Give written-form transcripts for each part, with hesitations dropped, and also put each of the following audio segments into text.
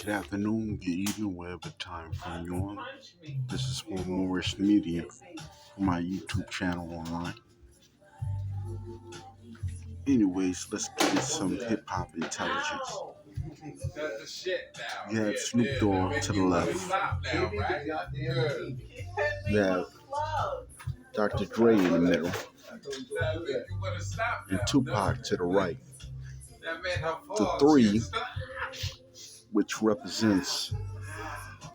Good afternoon, good evening, whatever time frame you're on. This is for Moorish Media for my YouTube channel online. Anyways, let's get some hip hop intelligence. You have Snoop Dogg to the left. You have Dr. Dre in the middle. And Tupac to the right. The three, which represents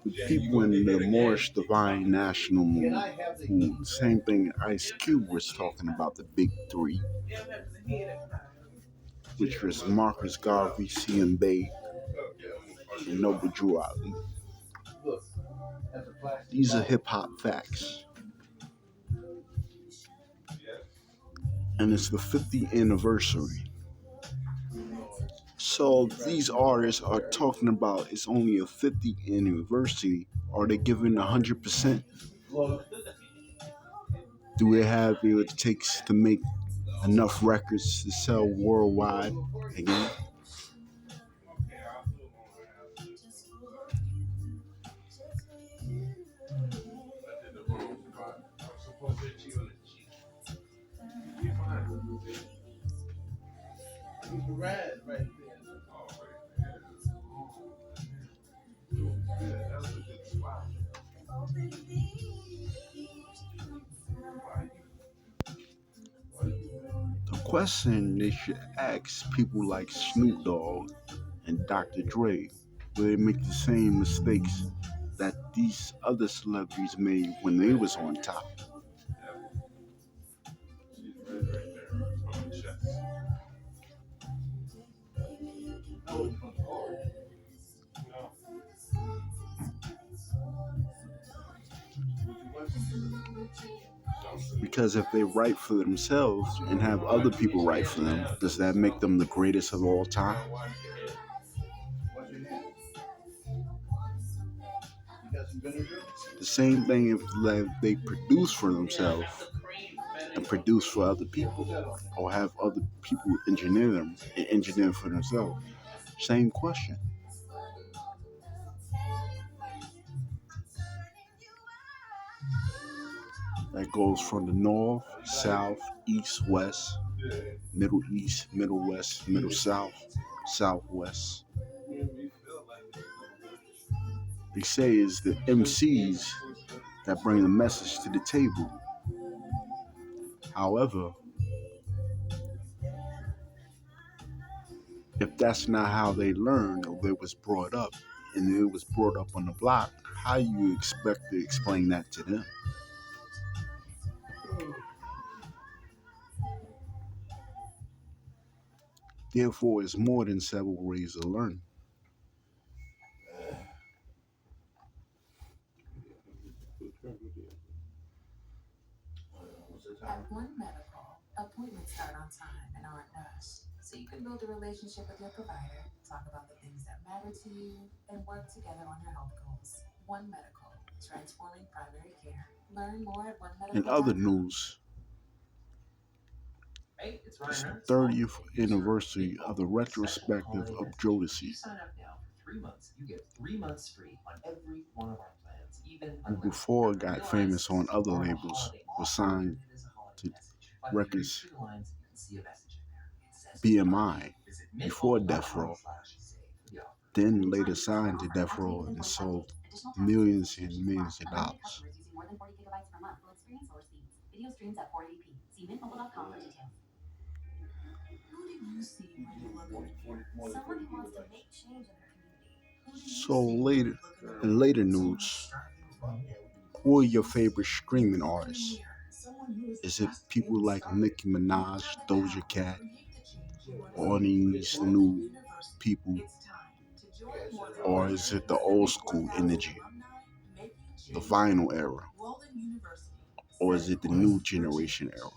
the people in the Moorish Divine National Movement, who same thing Ice Cube was talking about, the big three, which was Marcus Garvey, C.M. Bay, and Noble Drew Ali. These are hip hop facts. And it's the 50th anniversary. So these artists are talking about it's only a 50th anniversary. Are they giving 100%? Do they have what it takes to make enough records to sell worldwide again? The question they should ask people like Snoop Dogg and Dr. Dre, will they make the same mistakes that these other celebrities made when they was on top? Because if they write for themselves and have other people write for them, does that make them the greatest of all time? The same thing if they produce for themselves and produce for other people, or have other people engineer them and engineer for themselves. Same question. That goes from the north, south, east, west, middle east, middle west, middle south, southwest. They say it's the MCs that bring the message to the table. However, if that's not how they learned or they was brought up, and it was brought up on the block, how you expect to explain that to them? Therefore, it's more than several ways to learn. At One Medical, appointments start on time and aren't rushed, so you can build a relationship with your provider, talk about the things that matter to you, and work together on your health goals. One Medical, transforming primary care. Learn more at In other onemedical.com. news, it's the 30th anniversary of the retrospective of Jodeci, who before got famous on other labels, was signed to records BMI before Death Row, then later signed to Death Row and sold millions and millions of dollars. So later, in later news, who are your favorite streaming artists? Is it people like Nicki Minaj, Doja Cat, or these new people? Or is it the old school energy, the vinyl era? Or is it the new generation era?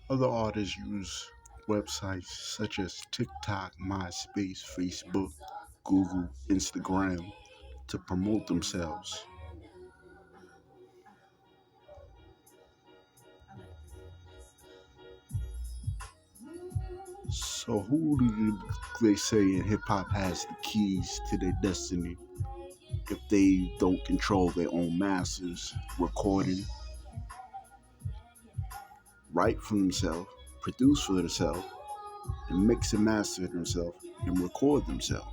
Other artists use websites such as TikTok, MySpace, Facebook, Google, Instagram to promote themselves. So who do they say in hip hop has the keys to their destiny if they don't control their own masters, recording, write for themselves, produce for themselves, and mix and master themselves and record themselves?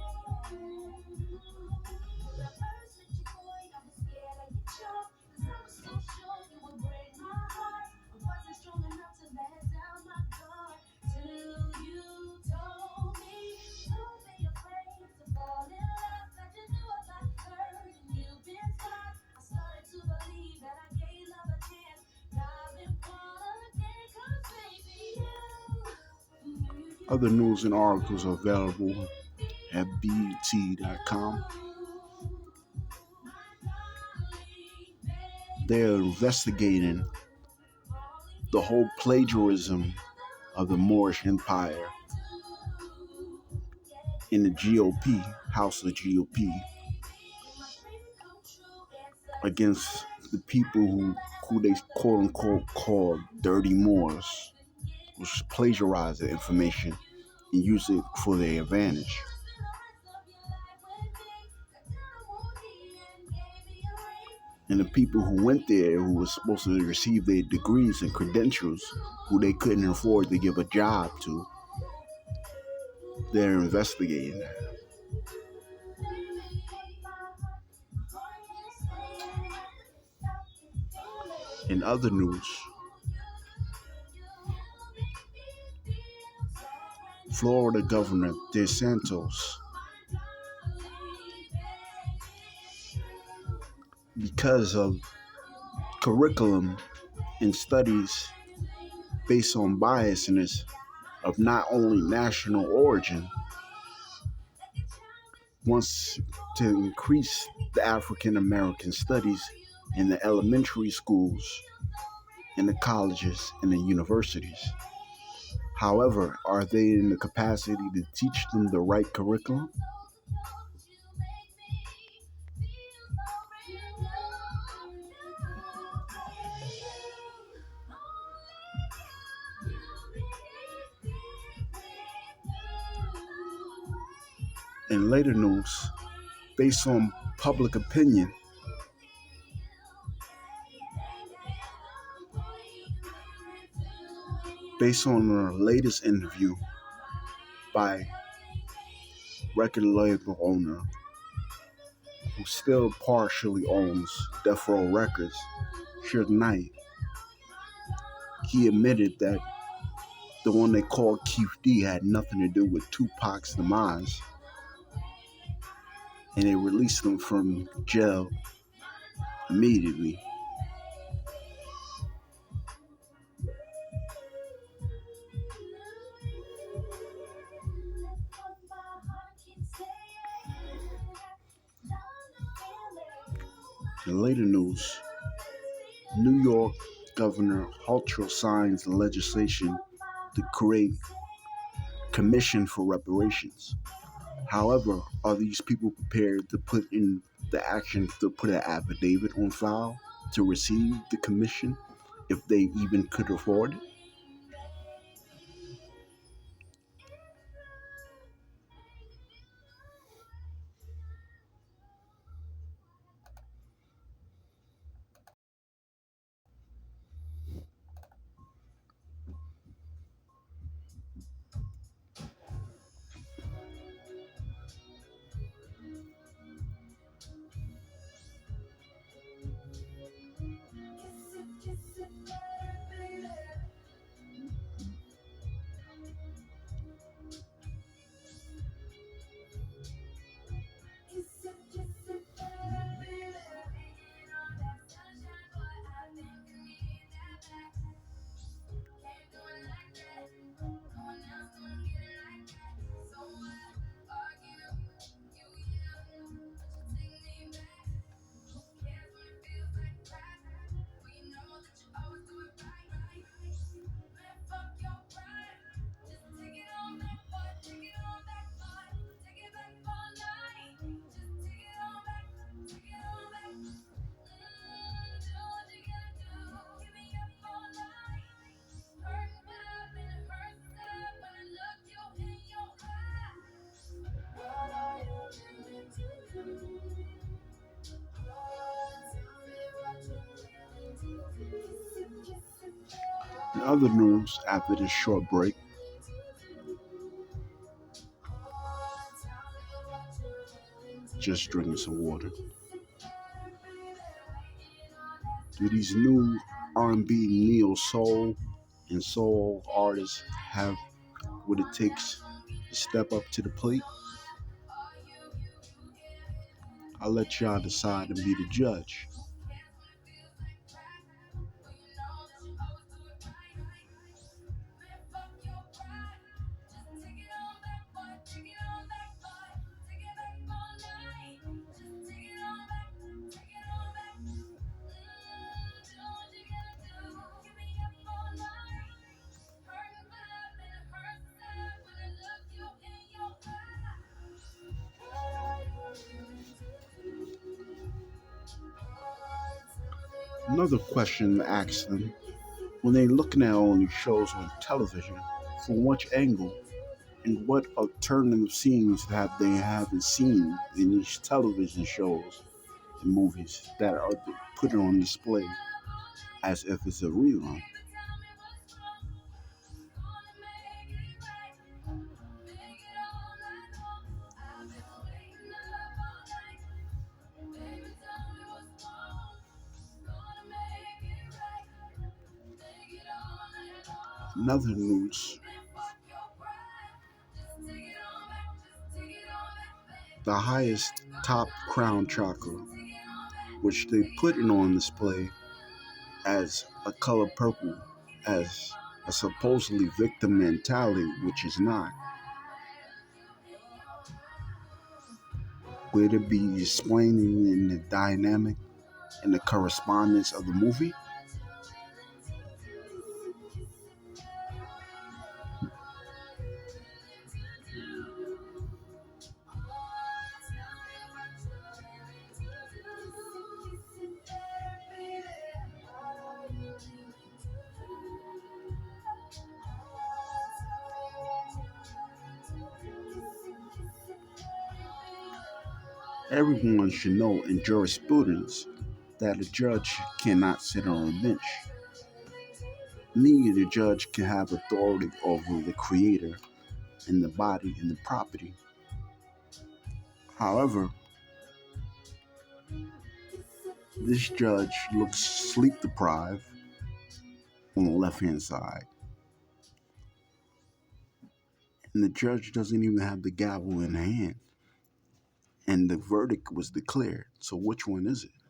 Other news and articles are available at BET.com. They're investigating the whole plagiarism of the Moorish Empire in the GOP, House of GOP, against the people who they quote unquote call dirty Moors, which plagiarize the information and use it for their advantage. And the people who went there, who were supposed to receive their degrees and credentials, who they couldn't afford to give a job to, they're investigating that. In other news, Florida Governor DeSantis, because of curriculum and studies based on biasness of not only national origin, wants to increase the African American studies in the elementary schools, in the colleges, and the universities. However, are they in the capacity to teach them the right curriculum? In later news, based on public opinion, based on the latest interview by record label owner who still partially owns Death Row Records, Suge Knight, he admitted that the one they called Keith D had nothing to do with Tupac's demise, and they released him from jail immediately. In later news, New York Governor Hochul signs legislation to create commission for reparations. However, are these people prepared to put in the action to put an affidavit on file to receive the commission if they even could afford it? In other news, after this short break, just drinking some water. Do these new R&B, neo soul, and soul artists have what it takes to step up to the plate? I'll let y'all decide and be the judge. Another question to ask them when they're looking at all these shows on television, from which angle and what alternative scenes have they haven't seen in these television shows and movies that are put on display as if it's a rerun. Another news, the highest top crown chakra, which they put it on display as a color purple, as a supposedly victim mentality, which is not. Would it be explaining in the dynamic and the correspondence of the movie? Everyone should know in jurisprudence that a judge cannot sit on a bench. Neither the judge can have authority over the creator and the body and the property. However, this judge looks sleep deprived on the left hand side, and the judge doesn't even have the gavel in hand, and the verdict was declared. So, which one is it?